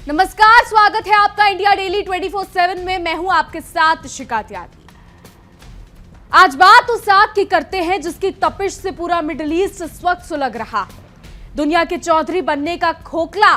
नमस्कार, स्वागत है आपका इंडिया डेली 24/7 में। मैं हूं आपके साथ शिका त्यागी। आज बात उस आग की करते हैं जिसकी तपिश से पूरा मिडिल ईस्ट इस वक्त सुलग रहा है। दुनिया के चौधरी बनने का खोखला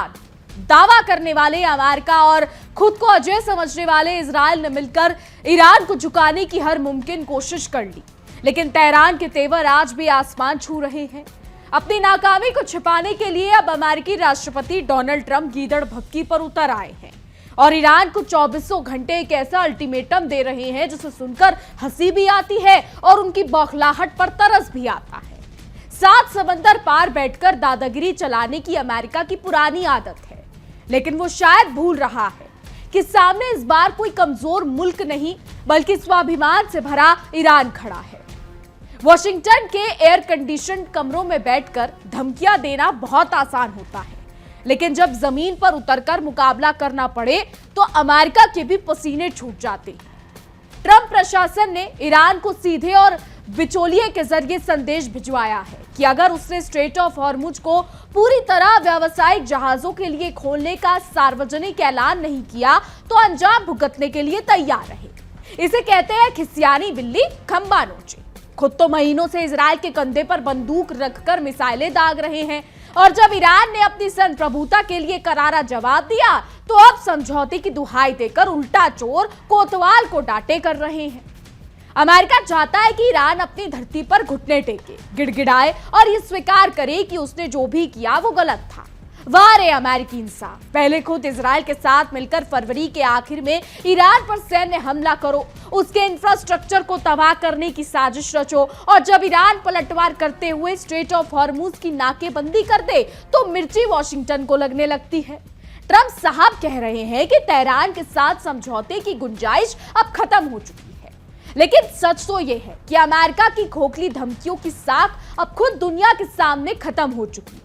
दावा करने वाले अमेरिका और खुद को अजय समझने वाले इजराइल ने मिलकर ईरान को झुकाने की हर मुमकिन कोशिश कर ली, लेकिन तेहरान के तेवर आज भी आसमान छू रहे हैं। अपनी नाकामी को छिपाने के लिए अब अमेरिकी राष्ट्रपति डोनाल्ड ट्रंप गीदड़ भक्की पर उतर आए हैं और ईरान को 24 घंटे एक ऐसा अल्टीमेटम दे रहे हैं जिसे सुनकर हंसी भी आती है और उनकी बौखलाहट पर तरस भी आता है। 7 समंदर पार बैठकर दादागिरी चलाने की अमेरिका की पुरानी आदत है, लेकिन वो शायद भूल रहा है कि सामने इस बार कोई कमजोर मुल्क नहीं बल्कि स्वाभिमान से भरा ईरान खड़ा है। वॉशिंगटन के एयर कंडीशन कमरों में बैठकर धमकियां देना बहुत आसान होता है, लेकिन जब जमीन पर उतरकर मुकाबला करना पड़े तो अमेरिका के भी पसीने छूट जाते हैं। ट्रंप प्रशासन ने ईरान को सीधे और बिचौलिए के जरिए संदेश भिजवाया है कि अगर उसने स्ट्रेट ऑफ हॉर्मुज को पूरी तरह व्यावसायिक जहाजों के लिए खोलने का सार्वजनिक ऐलान नहीं किया तो अंजाम भुगतने के लिए तैयार रहे। इसे कहते हैं खिसियानी बिल्ली खंबा नोचे। खुद तो महीनों से इजराइल के कंधे पर बंदूक रखकर मिसाइलें दाग रहे हैं और जब ईरान ने अपनी संप्रभुता के लिए करारा जवाब दिया तो अब समझौते की दुहाई देकर उल्टा चोर कोतवाल को डांटे कर रहे हैं। अमेरिका चाहता है कि ईरान अपनी धरती पर घुटने टेके, गिड़गिड़ाए और ये स्वीकार करे कि उसने जो भी किया वो गलत था। वाह रे अमेरिकी इंसाफ, पहले खुद इजराइल के साथ मिलकर फरवरी के आखिर में ईरान पर सैन्य हमला करो, उसके इंफ्रास्ट्रक्चर को तबाह करने की साजिश रचो और जब ईरान पलटवार करते हुए स्ट्रेट ऑफ हॉर्मुज की नाकेबंदी कर दे तो मिर्ची वॉशिंगटन को लगने लगती है। ट्रंप साहब कह रहे हैं कि तेहरान के साथ समझौते की गुंजाइश अब खत्म हो चुकी है, लेकिन सच तो यह है कि अमेरिका की खोखली धमकियों की साख अब खुद दुनिया के सामने खत्म हो चुकी है।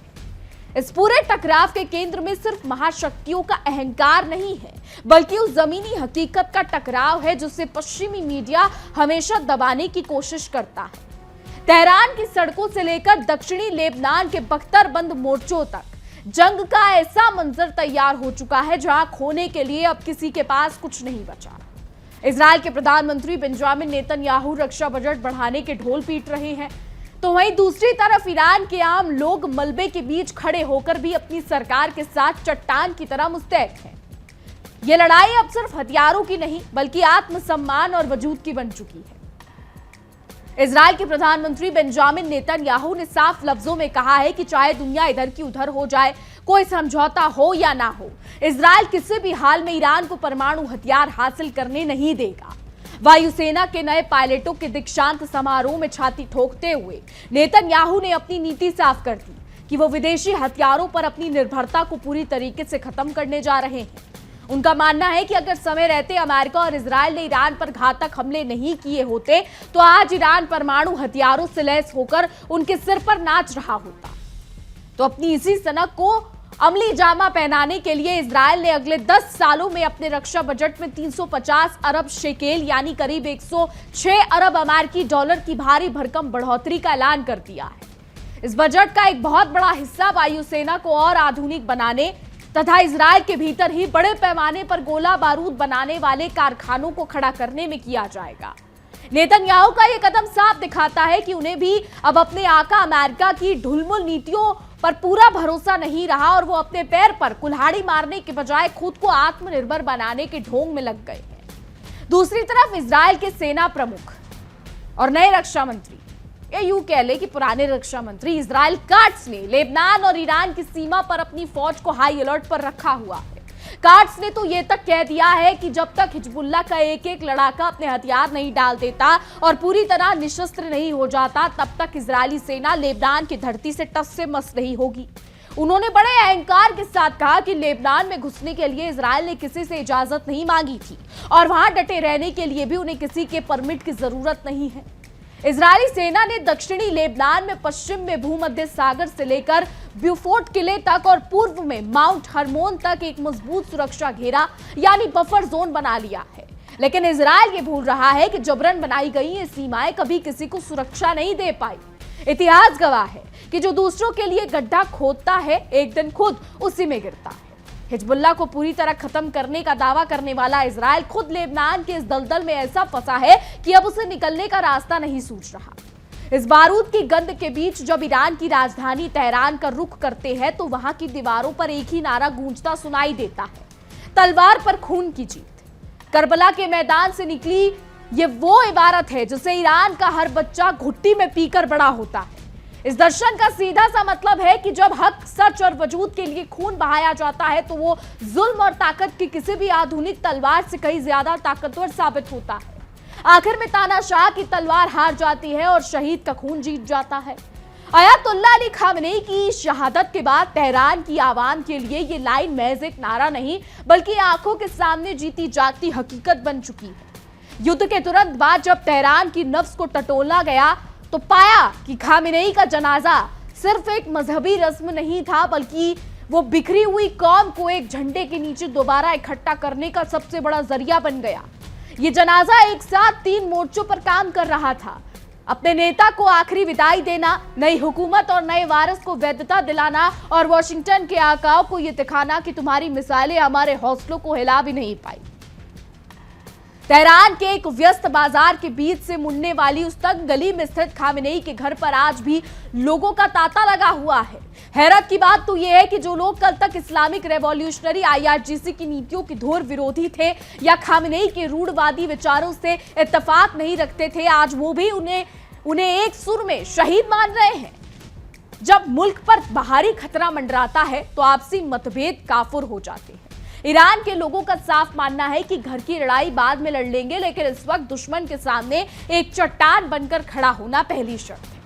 इस पूरे टकराव के केंद्र में सिर्फ महाशक्तियों का अहंकार नहीं है, बल्कि उस जमीनी हकीकत का टकराव है जिसे पश्चिमी मीडिया हमेशा दबाने की कोशिश करता है। तेहरान की सड़कों से लेकर दक्षिणी लेबनान के बख्तरबंद मोर्चों तक जंग का ऐसा मंजर तैयार हो चुका है जहां खोने के लिए अब किसी के पास कुछ नहीं बचा। इजराइल के प्रधानमंत्री बेंजामिन नेतन्याहू रक्षा बजट बढ़ाने के ढोल पीट रहे हैं, तो वहीं दूसरी तरफ ईरान के आम लोग मलबे के बीच खड़े होकर भी अपनी सरकार के साथ चट्टान की तरह मुस्तैद हैं। यह लड़ाई अब सिर्फ हथियारों की नहीं बल्कि आत्मसम्मान और वजूद की बन चुकी है। इजराइल के प्रधानमंत्री बेंजामिन नेतन्याहू ने साफ लफ्जों में कहा है कि चाहे दुनिया इधर की उधर हो जाए, कोई समझौता हो या ना हो, इजराइल किसी भी हाल में ईरान को परमाणु हथियार हासिल करने नहीं देगा। वायुसेना के नए पायलटों के दीक्षांत समारोह में छाती ठोकते हुए नेतन्याहू ने अपनी नीति साफ कर दी कि वो विदेशी हथियारों पर अपनी निर्भरता को पूरी तरीके से खत्म करने जा रहे हैं। उनका मानना है कि अगर समय रहते अमेरिका और इजराइल ने ईरान पर घातक हमले नहीं किए होते तो आज ईरान परमाणु हथियारों से लैस होकर उनके सिर पर नाच रहा होता। तो अपनी इसी सनक को अमली जामा पहनाने के लिए इजराइल ने अगले 10 सालों में अपने रक्षा बजट में 350 अरब शेकेल यानी करीब 106 अरब अमेरिकी डॉलर की भारी भरकम बढ़ोतरी का ऐलान कर दिया है। इस बजट का एक बहुत बड़ा हिस्सा वायुसेना को और आधुनिक बनाने तथा इजराइल के भीतर ही बड़े पैमाने पर गोला बारूद बनाने वाले कारखानों को खड़ा करने में किया जाएगा। नेतन्याहू का यह कदम साफ दिखाता है कि उन्हें भी अब अपने आका अमेरिका की ढुलमुल नीतियों पर पूरा भरोसा नहीं रहा और वो अपने पैर पर कुल्हाड़ी मारने के बजाय खुद को आत्मनिर्भर बनाने के ढोंग में लग गए हैं। दूसरी तरफ इजराइल के सेना प्रमुख और नए रक्षा मंत्री, या यूं कह ले कि पुराने रक्षा मंत्री इजराइल काट्स ने लेबनान और ईरान की सीमा पर अपनी फौज को हाई अलर्ट पर रखा हुआ है। काट्स ने तो ये तक कह दिया है कि जब तक हिजबुल्लाह का एक एक लड़ाका अपने हथियार नहीं डाल देता और पूरी तरह निशस्त्र नहीं हो जाता तब तक इजरायली सेना लेबनान की धरती से टस से मस नहीं होगी। उन्होंने बड़े अहंकार के साथ कहा कि लेबनान में घुसने के लिए इजराइल ने किसी से इजाजत नहीं मांगी थी और वहां डटे रहने के लिए भी उन्हें किसी के परमिट की जरूरत नहीं है। इजरायली सेना ने दक्षिणी लेबनान में पश्चिम में भूमध्य सागर से लेकर ब्यूफोर्ट किले तक और पूर्व में माउंट हरमोन तक एक मजबूत सुरक्षा घेरा यानी बफर जोन बना लिया है। लेकिन इजराइल ये भूल रहा है कि जबरन बनाई गई ये सीमाएं कभी किसी को सुरक्षा नहीं दे पाई। इतिहास गवाह है कि जो दूसरों के लिए गड्ढा खोदता है एक दिन खुद उसी में गिरता है। हिजबुल्लाह को पूरी तरह खत्म करने का दावा करने वाला इजराइल खुद लेबनान के इस दलदल में ऐसा फंसा है कि अब उसे निकलने का रास्ता नहीं सूझ रहा। इस बारूद की गंध के बीच जब ईरान की राजधानी तेहरान का रुख करते हैं तो वहां की दीवारों पर एक ही नारा गूंजता सुनाई देता है, तलवार पर खून की जीत। करबला के मैदान से निकली ये वो इबारत है जिसे ईरान का हर बच्चा घुट्टी में पीकर बड़ा होता है। इस दर्शन का सीधा सा मतलब है कि जब हक, सच और वजूद के लिए खून बहाया जाता है तो वो जुल्म और ताकत की किसी भी आधुनिक तलवार से कहीं ज्यादा ताकतवर साबित होता है। आखिर में तानाशाह की तलवार हार जाती है और शहीद का खून जीत जाता है। अयातुल्लाह अली खामनेई की शहादत के बाद तेहरान की आवाम के लिए ये लाइन महज एक नारा नहीं बल्कि आंखों के सामने जीती जागती हकीकत बन चुकी है। युद्ध के तुरंत बाद जब तेहरान की नफ्स को टटोला गया तो पाया कि खामनेई का जनाजा सिर्फ एक मजहबी रस्म नहीं था बल्कि वो बिखरी हुई कौम को एक झंडे के नीचे दोबारा इकट्ठा करने का सबसे बड़ा जरिया बन गया। ये जनाजा एक साथ 3 मोर्चों पर काम कर रहा था। अपने नेता को आखिरी विदाई देना, नई हुकूमत और नए वारिस को वैधता दिलाना और वॉशिंगटन के आकाओं को यह दिखाना कि तुम्हारी मिसालें हमारे हौसलों को हिला भी नहीं पाई। तेहरान के एक व्यस्त बाजार के बीच से मुड़ने वाली उस तंग गली में स्थित खामनेई के घर पर आज भी लोगों का तांता लगा हुआ है। हैरत की बात तो यह है कि जो लोग कल तक इस्लामिक रेवोल्यूशनरी IRGC की नीतियों के घोर विरोधी थे या खामनेई के रूढ़वादी विचारों से इत्तेफाक नहीं रखते थे, आज वो भी उन्हें एक सुर में शहीद मान रहे हैं। जब मुल्क पर बाहरी खतरा मंडराता है तो आपसी मतभेद काफुर हो जाते हैं। ईरान के लोगों का साफ मानना है कि घर की लड़ाई बाद में लड़ लेंगे, लेकिन इस वक्त दुश्मन के सामने एक चट्टान बनकर खड़ा होना पहली शर्त है।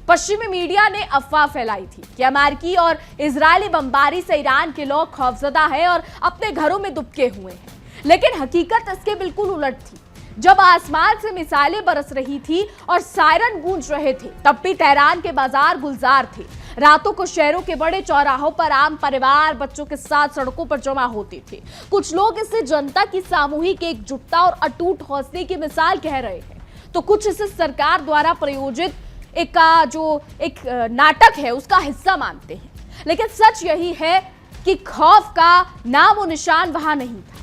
पश्चिमी मीडिया ने अफवाह फैलाई थी कि अमेरिकी और इजरायली बमबारी से ईरान के लोग खौफजदा हैं और अपने घरों में दुबके हुए हैं, लेकिन हकीकत इसके बिल्कुल उलट थी। जब आसमान से मिसाइलें बरस रही थी और सायरन गूंज रहे थे तब भी तेहरान के बाजार गुलजार थे। रातों को शहरों के बड़े चौराहों पर आम परिवार बच्चों के साथ सड़कों पर जमा होते थे। कुछ लोग इसे जनता की सामूहिक एकजुटता और अटूट हौसले की मिसाल कह रहे हैं, तो कुछ इसे सरकार द्वारा प्रायोजित एक नाटक है उसका हिस्सा मानते हैं। लेकिन सच यही है कि खौफ का नामो निशान वहां नहीं था।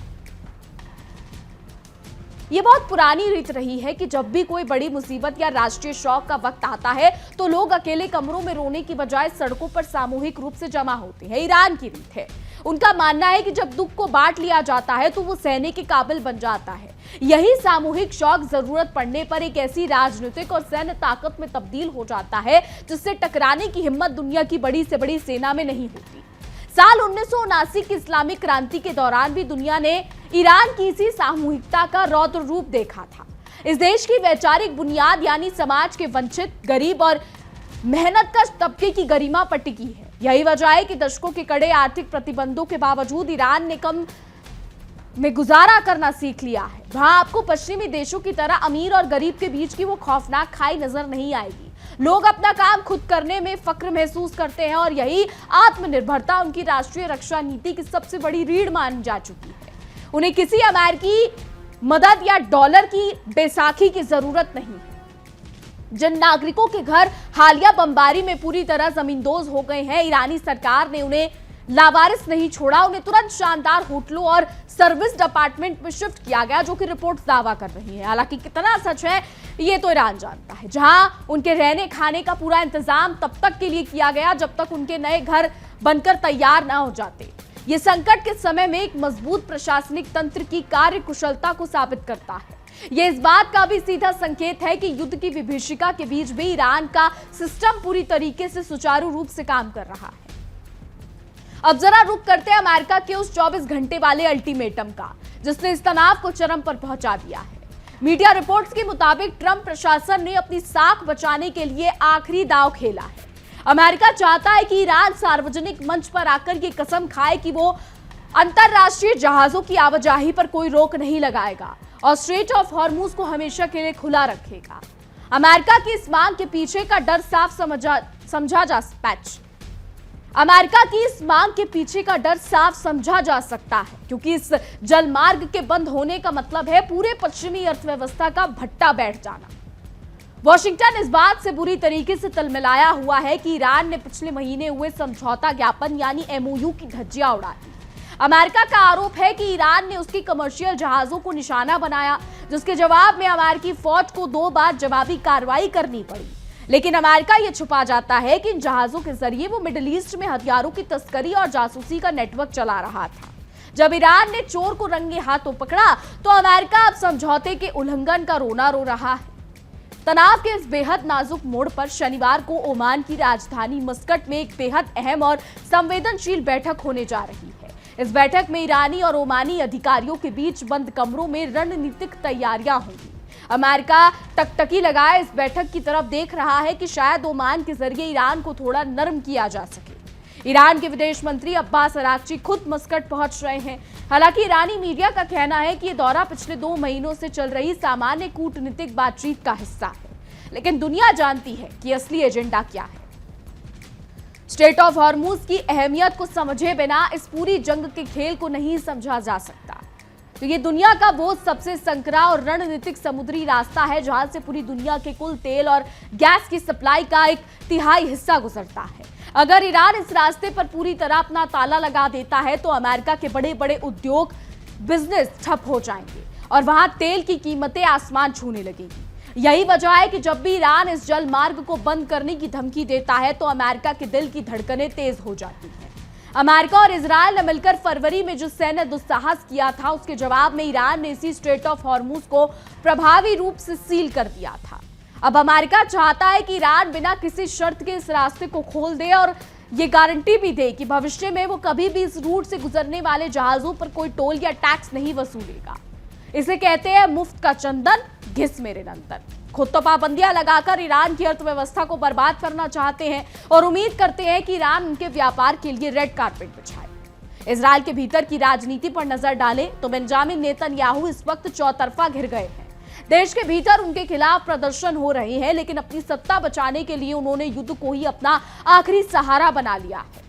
ये बहुत पुरानी रीत रही है कि जब भी कोई बड़ी मुसीबत या राष्ट्रीय शौक का वक्त आता है तो लोग अकेले कमरों में रोने की बजाय सड़कों पर सामूहिक रूप से जमा होते हैं। ईरान की रीत है। उनका मानना है कि जब दुख को बांट लिया जाता है तो वो सहने के काबिल बन जाता है। यही सामूहिक शौक जरूरत पड़ने पर एक ऐसी राजनीतिक और सैन्य ताकत में तब्दील हो जाता है जिससे टकराने की हिम्मत दुनिया की बड़ी से बड़ी सेना में नहीं होती। साल 1979 की इस्लामिक क्रांति के दौरान भी दुनिया ने ईरान की इसी सामूहिकता का रौद्र रूप देखा था। इस देश की वैचारिक बुनियाद यानी समाज के वंचित, गरीब और मेहनतकश तबके की गरिमा पर टिकी है। यही वजह है कि दशकों के कड़े आर्थिक प्रतिबंधों के बावजूद ईरान ने कम में गुजारा करना सीख लिया है। वहां आपको पश्चिमी देशों की तरह अमीर और गरीब के बीच की वो खौफनाक खाई नजर नहीं आएगी। लोग अपना काम खुद करने में फक्र महसूस करते हैं और यही आत्मनिर्भरता उनकी राष्ट्रीय रक्षा नीति की सबसे बड़ी रीढ़ मानी जा चुकी है। उन्हें किसी अमेरिकी मदद या डॉलर की बैसाखी की जरूरत नहीं है। जिन नागरिकों के घर हालिया बमबारी में पूरी तरह जमींदोज हो गए हैं, ईरानी सरकार ने उन्हें लावारिस नहीं छोड़ा। उन्हें तुरंत शानदार होटलों और सर्विस डिपार्टमेंट में शिफ्ट किया गया, जो कि रिपोर्ट्स दावा कर रही हैं। हालांकि कितना सच है ये तो ईरान जानता है, जहां उनके रहने खाने का पूरा इंतजाम तब तक के लिए किया गया जब तक उनके नए घर बनकर तैयार ना हो जाते। ये संकट के समय में एक मजबूत प्रशासनिक तंत्र की कार्य कुशलता को साबित करता है। ये इस बात का भी सीधा संकेत है कि युद्ध की विभीषिका के बीच भी ईरान का सिस्टम पूरी तरीके से सुचारू रूप से काम कर रहा है। अब जरा रुक करते हैं अमेरिका के उस 24 घंटे वाले अल्टीमेटम का, जिसने इस तनाव को चरम पर पहुंचा दिया है। मीडिया रिपोर्ट्स के मुताबिक ट्रंप प्रशासन ने अपनी साख बचाने के लिए आखिरी दांव खेला है। अमेरिका चाहता है कि ईरान सार्वजनिक मंच पर आकर ये कसम खाए कि वो अंतरराष्ट्रीय जहाजों की आवाजाही पर कोई रोक नहीं लगाएगा और स्ट्रेट ऑफ हॉर्मुज को हमेशा के लिए खुला रखेगा। अमेरिका की इस मांग के पीछे का डर साफ समझा जा सकता है, क्योंकि इस जलमार्ग के बंद होने का मतलब है पूरे पश्चिमी अर्थव्यवस्था का भट्टा बैठ जाना। वॉशिंगटन इस बात से बुरी तरीके से तलमिलाया हुआ है कि ईरान ने पिछले महीने हुए समझौता ज्ञापन यानी MOU की धज्जियां उड़ा दी। अमेरिका का आरोप है कि ईरान ने उसकी कमर्शियल जहाजों को निशाना बनाया, जिसके जवाब में अमेरिकी फौज को 2 बार जवाबी कार्रवाई करनी पड़ी। लेकिन अमेरिका यह छुपा जाता है कि इन जहाजों के जरिए वो मिडिल ईस्ट में हथियारों की तस्करी और जासूसी का नेटवर्क चला रहा था। जब ईरान ने चोर को रंगे हाथों पकड़ा तो अमेरिका अब समझौते के उल्लंघन का रोना रो रहा है। तनाव के इस बेहद नाजुक मोड़ पर शनिवार को ओमान की राजधानी मस्कट में एक बेहद अहम और संवेदनशील बैठक होने जा रही है। इस बैठक में ईरानी और ओमानी अधिकारियों के बीच बंद कमरों में रणनीतिक तैयारियां होंगी। अमेरिका टकटकी लगाए इस बैठक की तरफ देख रहा है कि शायद ओमान के जरिए ईरान को थोड़ा नरम किया जा सके। ईरान के विदेश मंत्री अब्बास अराक्ची खुद मस्कट पहुंच रहे हैं। हालांकि ईरानी मीडिया का कहना है कि यह दौरा पिछले 2 महीनों से चल रही सामान्य कूटनीतिक बातचीत का हिस्सा है, लेकिन दुनिया जानती है कि असली एजेंडा क्या है। स्ट्रेट ऑफ हॉर्मुज की अहमियत को समझे बिना इस पूरी जंग के खेल को नहीं समझा जा सकता। तो ये दुनिया का वो सबसे संकरा और रणनीतिक समुद्री रास्ता है जहां से पूरी दुनिया के कुल तेल और गैस की सप्लाई का 1/3 हिस्सा गुजरता है। अगर ईरान इस रास्ते पर पूरी तरह अपना ताला लगा देता है तो अमेरिका के बड़े बड़े उद्योग बिजनेस ठप हो जाएंगे और वहां तेल की कीमतें आसमान छूने लगेंगी। यही वजह है कि जब भी ईरान इस जल मार्ग को बंद करने की धमकी देता है तो अमेरिका के दिल की धड़कनें तेज हो जाती हैं। अमेरिका और इजरायल ने मिलकर फरवरी में जो सैन्य दुस्साहस किया था, उसके जवाब में ईरान ने इसी स्ट्रेट ऑफ हॉर्मुज को प्रभावी रूप से सील कर दिया था। अब अमेरिका चाहता है कि ईरान बिना किसी शर्त के इस रास्ते को खोल दे और ये गारंटी भी दे कि भविष्य में वो कभी भी इस रूट से गुजरने वाले जहाजों पर कोई टोल या टैक्स नहीं वसूलेगा। इसे कहते हैं मुफ्त का चंदन घिस मेरे नंदन। खुद तो पाबंदियां लगाकर ईरान की अर्थव्यवस्था को बर्बाद करना चाहते हैं और उम्मीद करते हैं कि ईरान उनके व्यापार के लिए रेड कारपेट बिछाए। इजरायल के भीतर की राजनीति पर नजर डालें तो बेंजामिन नेतन्याहू इस वक्त चौतरफा घिर गए हैं। देश के भीतर उनके खिलाफ प्रदर्शन हो रहे हैं, लेकिन अपनी सत्ता बचाने के लिए उन्होंने युद्ध को ही अपना आखिरी सहारा बना लिया है।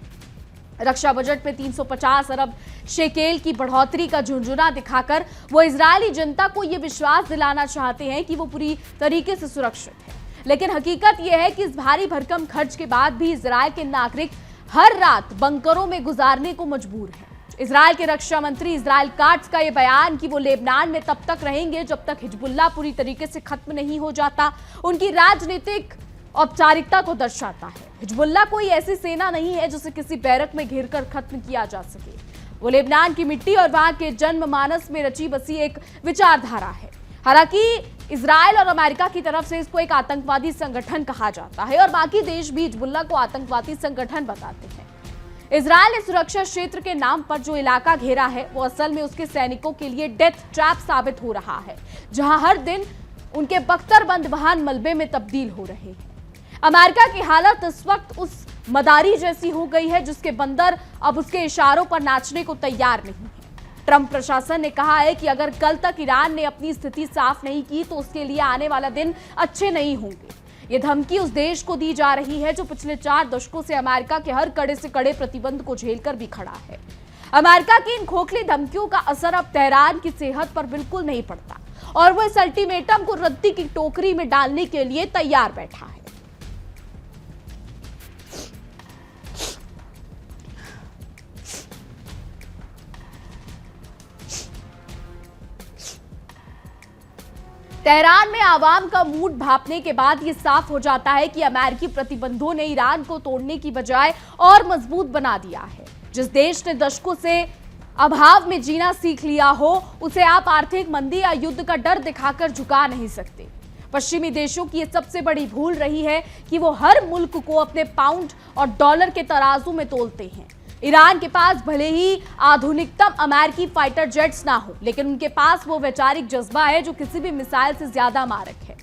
रक्षा बजट में 350 अरब शेकेल की बढ़ोतरी का झुंझुना दिखाकर वो इजरायली जनता को ये विश्वास दिलाना चाहते हैं कि वो पूरी तरीके से सुरक्षित है। लेकिन हकीकत यह है कि इस भारी भरकम खर्च के बाद भी इजरायल के नागरिक हर रात बंकरों में गुजारने को मजबूर हैं। इजरायल के रक्षा मंत्री इजराइल काट्स का यह बयान कि वो लेबनान में तब तक रहेंगे जब तक हिजबुल्लाह पूरी तरीके से खत्म नहीं हो जाता, उनकी राजनीतिक औपचारिकता को दर्शाता है। हिजबुल्लाह कोई ऐसी सेना नहीं है जिसे किसी बैरक में घेरकर खत्म किया जा सके। वो लेबनान की मिट्टी और वहां के जनमानस में रची बसी एक विचारधारा है। हालांकि इजरायल और अमेरिका की तरफ से इसको एक आतंकवादी संगठन कहा जाता है और बाकी देश भी हिजबुल्लाह को आतंकवादी संगठन बताते हैं। इजरायल ने सुरक्षा क्षेत्र के नाम पर जो इलाका घेरा है वो असल में उसके सैनिकों के लिए डेथ ट्रैप साबित हो रहा है, जहां हर दिन उनके बख्तरबंद वाहन मलबे में तब्दील हो रहे हैं। अमेरिका की हालत इस वक्त उस मदारी जैसी हो गई है जिसके बंदर अब उसके इशारों पर नाचने को तैयार नहीं है। ट्रंप प्रशासन ने कहा है कि अगर कल तक ईरान ने अपनी स्थिति साफ नहीं की तो उसके लिए आने वाला दिन अच्छे नहीं होंगे। ये धमकी उस देश को दी जा रही है जो पिछले 4 दशकों से अमेरिका के हर कड़े से कड़े प्रतिबंध को झेलकर भी खड़ा है। अमेरिका की इन खोखली धमकियों का असर अब तेहरान की सेहत पर बिल्कुल नहीं पड़ता और वो इस अल्टीमेटम को रद्दी की टोकरी में डालने के लिए तैयार बैठा है। तेहरान में आवाम का मूड भांपने के बाद यह साफ हो जाता है कि अमेरिकी प्रतिबंधों ने ईरान को तोड़ने की बजाय और मजबूत बना दिया है। जिस देश ने दशकों से अभाव में जीना सीख लिया हो उसे आप आर्थिक मंदी या युद्ध का डर दिखाकर झुका नहीं सकते। पश्चिमी देशों की यह सबसे बड़ी भूल रही है कि वो हर मुल्क को अपने पाउंड और डॉलर के तराजू में तोलते हैं। ईरान के पास भले ही आधुनिकतम अमेरिकी फाइटर जेट्स ना हो, लेकिन उनके पास वो वैचारिक जज्बा है जो किसी भी मिसाइल से ज्यादा मारक है।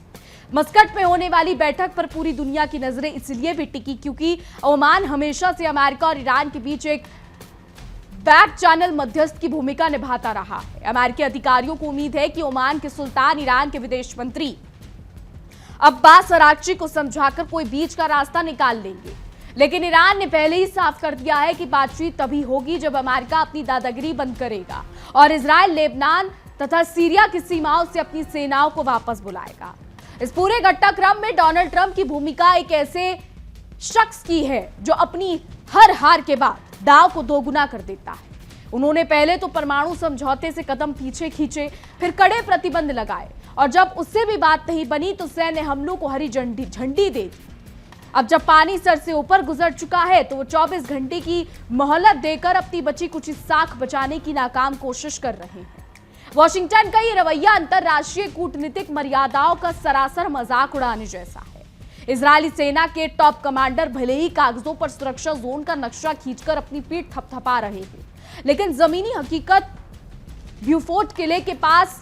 मस्कट में होने वाली बैठक पर पूरी दुनिया की नजरें इसलिए भी टिकी क्योंकि ओमान हमेशा से अमेरिका और ईरान के बीच एक बैक चैनल मध्यस्थ की भूमिका निभाता रहा है। अमेरिकी अधिकारियों को उम्मीद है कि ओमान के सुल्तान ईरान के विदेश मंत्री अब्बास अराक्ची को समझाकर कोई बीच का रास्ता निकाल लेंगे, लेकिन ईरान ने पहले ही साफ कर दिया है कि बातचीत तभी होगी जब अमेरिका अपनी दादागिरी बंद करेगा और इजरायल लेबनान तथा सीरिया की सीमाओं से अपनी सेनाओं को वापस बुलाएगा। इस पूरे घटनाक्रम में डोनाल्ड ट्रंप की भूमिका एक ऐसे शख्स की है जो अपनी हर हार के बाद दाव को दोगुना कर देता है। उन्होंने पहले तो परमाणु समझौते से कदम पीछे खींचे, फिर कड़े प्रतिबंध लगाए और जब उससे भी बात नहीं बनी तो सैन्य हमलों को हरी झंडी दे दी। अब जब पानी सर से ऊपर गुजर चुका है तो वो 24 घंटे की मोहलत देकर अपनी बची कुछ साख बचाने की नाकाम कोशिश कर रहे हैं। वॉशिंगटन का ये रवैया अंतरराष्ट्रीय कूटनीतिक मर्यादाओं का सरासर मजाक उड़ाने जैसा है। इजरायली सेना के टॉप कमांडर भले ही कागजों पर सुरक्षा जोन का नक्शा खींचकर अपनी पीठ थपथपा रहे हैं, लेकिन जमीनी हकीकत ब्यूफोर्ट किले के पास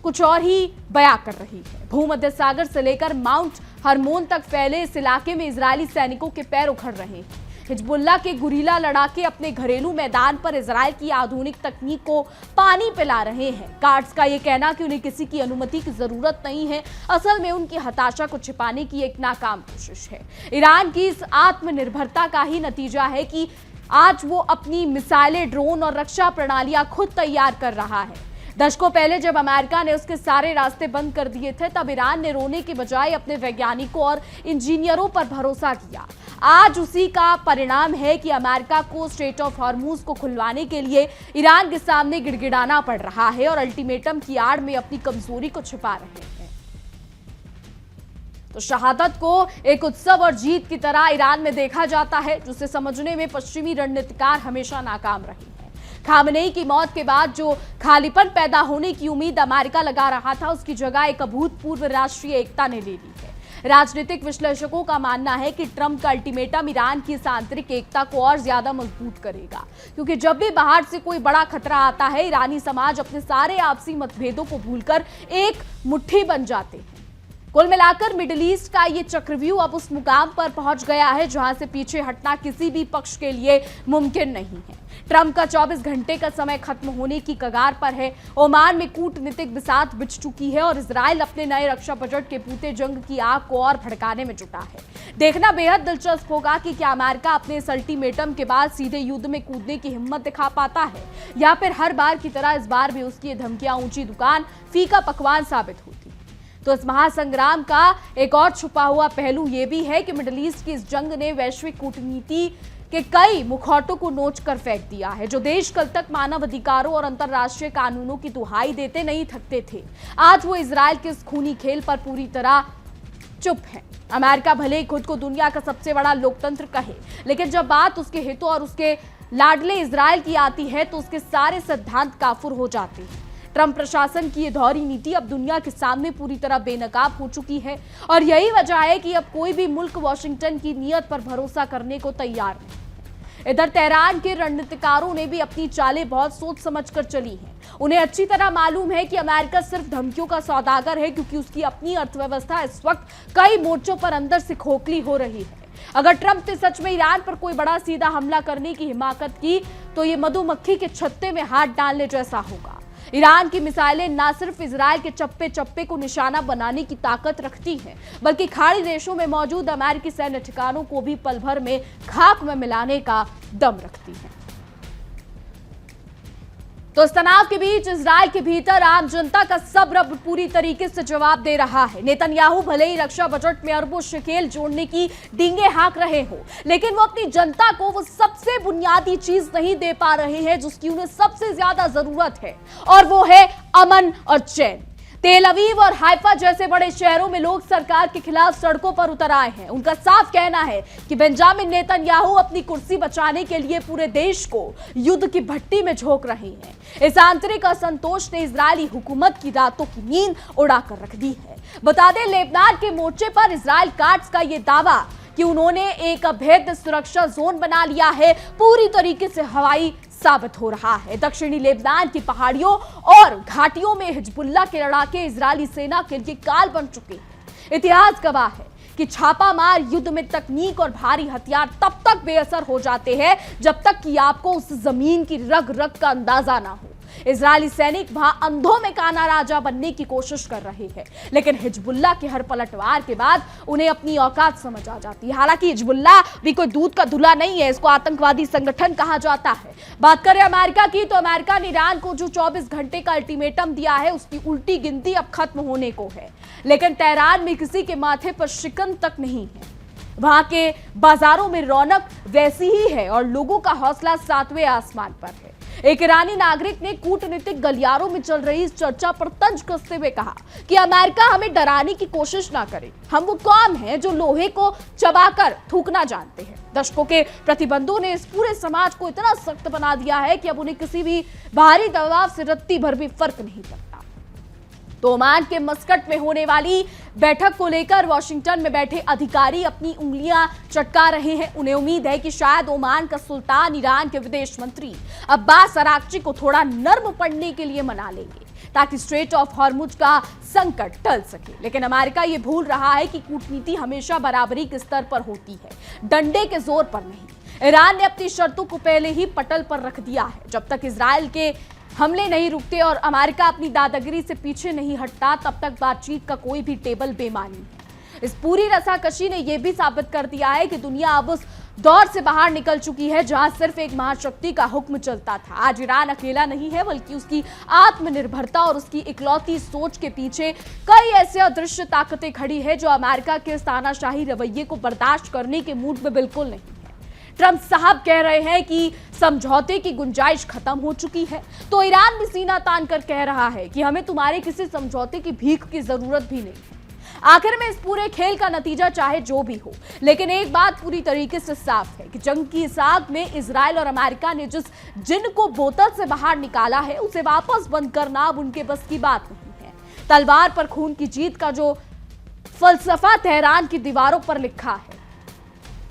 कुछ और ही बयां कर रही है। भूमध्य सागर से लेकर माउंट हरमोन तक फैले इस इलाके में इजरायली सैनिकों के पैर उखड़ रहे हैं। हिजबुल्लाह के गुरीला लड़ाके अपने घरेलू मैदान पर इजरायल की आधुनिक तकनीक को पानी पिला रहे हैं। गार्ड्स का यह कहना कि उन्हें किसी की अनुमति की जरूरत नहीं है, असल में उनकी हताशा को छिपाने की एक नाकाम कोशिश है। ईरान की इस आत्मनिर्भरता का ही नतीजा है कि आज वो अपनी मिसाइलें, ड्रोन और रक्षा प्रणालियां खुद तैयार कर रहा है। दशकों पहले जब अमेरिका ने उसके सारे रास्ते बंद कर दिए थे, तब ईरान ने रोने के बजाय अपने वैज्ञानिकों और इंजीनियरों पर भरोसा किया। आज उसी का परिणाम है कि अमेरिका को स्ट्रेट ऑफ हॉर्मूज को खुलवाने के लिए ईरान के सामने गिड़गिड़ाना पड़ रहा है और अल्टीमेटम की आड़ में अपनी कमजोरी को छिपा रहे हैं। तो शहादत को एक उत्सव और जीत की तरह ईरान में देखा जाता है, जिसे समझने में पश्चिमी रणनीतिकार हमेशा नाकाम रहे हैं। खामनेई की मौत के बाद जो खालीपन पैदा होने की उम्मीद अमेरिका लगा रहा था, उसकी जगह एक अभूतपूर्व राष्ट्रीय एकता ने ले ली है। राजनीतिक विश्लेषकों का मानना है कि ट्रंप का अल्टीमेटम ईरान की इस आंतरिक एकता को और ज्यादा मजबूत करेगा, क्योंकि जब भी बाहर से कोई बड़ा खतरा आता है, ईरानी समाज अपने सारे आपसी मतभेदों को भूलकर एक मुट्ठी बन जाते हैं। कुल मिलाकर मिडिल ईस्ट का ये चक्रव्यूह अब उस मुकाम पर पहुंच गया है जहां से पीछे हटना किसी भी पक्ष के लिए मुमकिन नहीं है। ट्रंप का 24 घंटे का समय खत्म होने की कगार पर है। ओमान में कूटनीतिक बिसात बिछ चुकी है और इजराइल अपने नए रक्षा बजट के पूते जंग की आग को और भड़काने में जुटा है। देखना बेहद दिलचस्प होगा कि क्या अमेरिका अपने इस अल्टीमेटम के बाद सीधे युद्ध में कूदने की हिम्मत दिखा पाता है, या फिर हर बार की तरह इस बार भी उसकी धमकियां ऊंची दुकान फीका पकवान साबित होती। तो इस महासंग्राम का एक और छुपा हुआ पहलू यह भी है कि मिडिल ईस्ट की इस जंग ने वैश्विक कूटनीति के कई मुखौटों को नोच कर फेंक दिया है। जो देश कल तक मानव अधिकारों और अंतर्राष्ट्रीय कानूनों की दुहाई देते नहीं थकते थे, आज वो इजराइल के इस खूनी खेल पर पूरी तरह चुप है। अमेरिका भले ही खुद को दुनिया का सबसे बड़ा लोकतंत्र कहे, लेकिन जब बात उसके हितों और उसके लाडले इजराइल की आती है तो उसके सारे सिद्धांत काफुर हो जाते हैं। ट्रंप प्रशासन की ये दोहरी नीति अब दुनिया के सामने पूरी तरह बेनकाब हो चुकी है और यही वजह है कि अब कोई भी मुल्क वॉशिंगटन की नीयत पर भरोसा करने को तैयार नहीं। इधर तेहरान के रणनीतिकारों ने भी अपनी चालें बहुत सोच समझकर चली हैं। उन्हें अच्छी तरह मालूम है कि अमेरिका सिर्फ धमकियों का सौदागर है, क्योंकि उसकी अपनी अर्थव्यवस्था इस वक्त कई मोर्चों पर अंदर से खोखली हो रही है। अगर ट्रंप ने सच में ईरान पर कोई बड़ा सीधा हमला करने की हिमाकत की तो ये मधुमक्खी के छत्ते में हाथ डालने जैसा होगा। ईरान की मिसाइलें न सिर्फ इजराइल के चप्पे चप्पे को निशाना बनाने की ताकत रखती हैं, बल्कि खाड़ी देशों में मौजूद अमेरिकी सैन्य ठिकानों को भी पल भर में खाक में मिलाने का दम रखती हैं। तो इस तनाव के बीच इजराइल के भीतर आम जनता का सब्र अब पूरी तरीके से जवाब दे रहा है। नेतन्याहू भले ही रक्षा बजट में अरबों शेकेल जोड़ने की डींगे हाँक रहे हो, लेकिन वो अपनी जनता को वो सबसे बुनियादी चीज नहीं दे पा रहे हैं जिसकी उन्हें सबसे ज्यादा जरूरत है, और वो है अमन और चैन। तेल अवीव और हाइफा जैसे बड़े शहरों में लोग सरकार के खिलाफ सड़कों पर उतर आए हैं। उनका साफ कहना है कि बेंजामिन नेतन्याहू अपनी कुर्सी बचाने के लिए पूरे देश को युद्ध की भट्टी में झोंक रहे हैं। इस आंतरिक असंतोष ने इजरायली हुकूमत की रातों की नींद उड़ाकर रख दी है। बता दें, लेबनान के मोर्चे पर इजराइल गार्ड्स का यह दावा कि उन्होंने एक अभेद्य सुरक्षा जोन बना लिया है, पूरी तरीके से हवाई साबित हो रहा है। दक्षिणी लेबनान की पहाड़ियों और घाटियों में हिजबुल्लाह के लड़ाके इजरायली सेना के लिए काल बन चुके हैं। इतिहास गवाह है कि छापामार युद्ध में तकनीक और भारी हथियार तब तक बेअसर हो जाते हैं जब तक कि आपको उस जमीन की रग रग का अंदाजा ना हो। इजरायली सैनिक वहां अंधों में काना राजा बनने की कोशिश कर रहे हैं, लेकिन हिजबुल्लाह के हर पलटवार के बाद उन्हें अपनी औकात समझ आ जाती है। हालांकि हिजबुल्लाह भी कोई दूध का धुला नहीं है, इसको आतंकवादी संगठन कहा जाता है। बात करें अमेरिका की, तो अमेरिका ने ईरान को जो 24 घंटे का अल्टीमेटम दिया है, उसकी उल्टी गिनती अब खत्म होने को है, लेकिन तेहरान में किसी के माथे पर शिकन तक नहीं है। वहां के बाजारों में रौनक वैसी ही है और लोगों का हौसला 7वें आसमान पर है। एक ईरानी नागरिक ने कूटनीतिक गलियारों में चल रही इस चर्चा पर तंज कसते हुए कहा कि अमेरिका हमें डराने की कोशिश ना करे। हम वो कौम हैं जो लोहे को चबाकर थूकना जानते हैं। दशकों के प्रतिबंधों ने इस पूरे समाज को इतना सख्त बना दिया है कि अब उन्हें किसी भी बाहरी दबाव से रत्ती भर भी फर्क नहीं पड़ता। तो ओमान के मस्कट में होने वाली बैठक को लेकर वॉशिंगटन में बैठे अधिकारी अपनी उंगलियां चटका रहे हैं। उन्हें उम्मीद है कि शायद ओमान का सुल्तान ईरान के विदेश मंत्री अब्बास अराक्ची को थोड़ा नर्म पड़ने के लिए मना लेंगे ताकि स्ट्रेट ऑफ हॉर्मुज का संकट टल सके। लेकिन अमेरिका ये भूल रहा है कि कूटनीति हमेशा बराबरी के स्तर पर होती है, डंडे के जोर पर नहीं। ईरान ने अपनी शर्तों को पहले ही पटल पर रख दिया है। जब तक इजराइल के हमले नहीं रुकते और अमेरिका अपनी दादागिरी से पीछे नहीं हटता, तब तक बातचीत का कोई भी टेबल बेमानी है। इस पूरी रसाकशी ने यह भी साबित कर दिया है कि दुनिया अब उस दौर से बाहर निकल चुकी है जहां सिर्फ एक महाशक्ति का हुक्म चलता था। आज ईरान अकेला नहीं है, बल्कि उसकी आत्मनिर्भरता और उसकी इकलौती सोच के पीछे कई ऐसे अदृश्य ताकतें खड़ी है जो अमेरिका के इस तानाशाही रवैये को बर्दाश्त करने के मूड में बिल्कुल नहीं है। ट्रंप साहब कह रहे हैं कि समझौते की गुंजाइश खत्म हो चुकी है, तो ईरान भी सीना तान कर कह रहा है कि हमें तुम्हारे किसी समझौते की भीख की जरूरत भी नहीं है। आखिर में इस पूरे खेल का नतीजा चाहे जो भी हो, लेकिन एक बात पूरी तरीके से साफ है कि जंग की इस आग में इजराइल और अमेरिका ने जिस जिन को बोतल से बाहर निकाला है, उसे वापस बंद करना अब उनके बस की बात नहीं है। तलवार पर खून की जीत का जो फलसफा तेहरान की दीवारों पर लिखा है,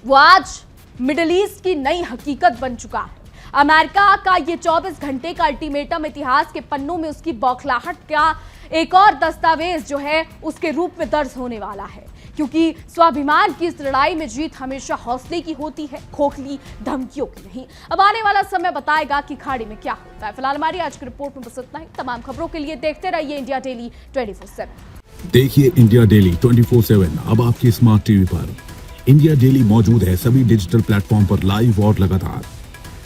वो आज मिडिल ईस्ट की नई हकीकत बन चुका है। अमेरिका का ये 24 घंटे का अल्टीमेटम इतिहास के पन्नों में उसकी बौखलाहट का एक और दस्तावेज जो है उसके रूप में दर्ज होने वाला है, क्योंकि स्वाभिमान की इस लड़ाई में जीत हमेशा हौसले की होती है, खोखली धमकियों की नहीं। अब आने वाला समय बताएगा कि खाड़ी में क्या होता है। फिलहाल हमारी आज की रिपोर्ट में बस इतना ही। तमाम खबरों के लिए देखते रहिए इंडिया डेली 24/7। देखिए इंडिया डेली 24/7 अब आपकी स्मार्ट टीवी पर। इंडिया डेली मौजूद है सभी डिजिटल प्लेटफॉर्म पर लाइव और लगातार।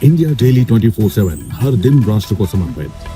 इंडिया डेली 24/7 हर दिन राष्ट्र को समर्पित।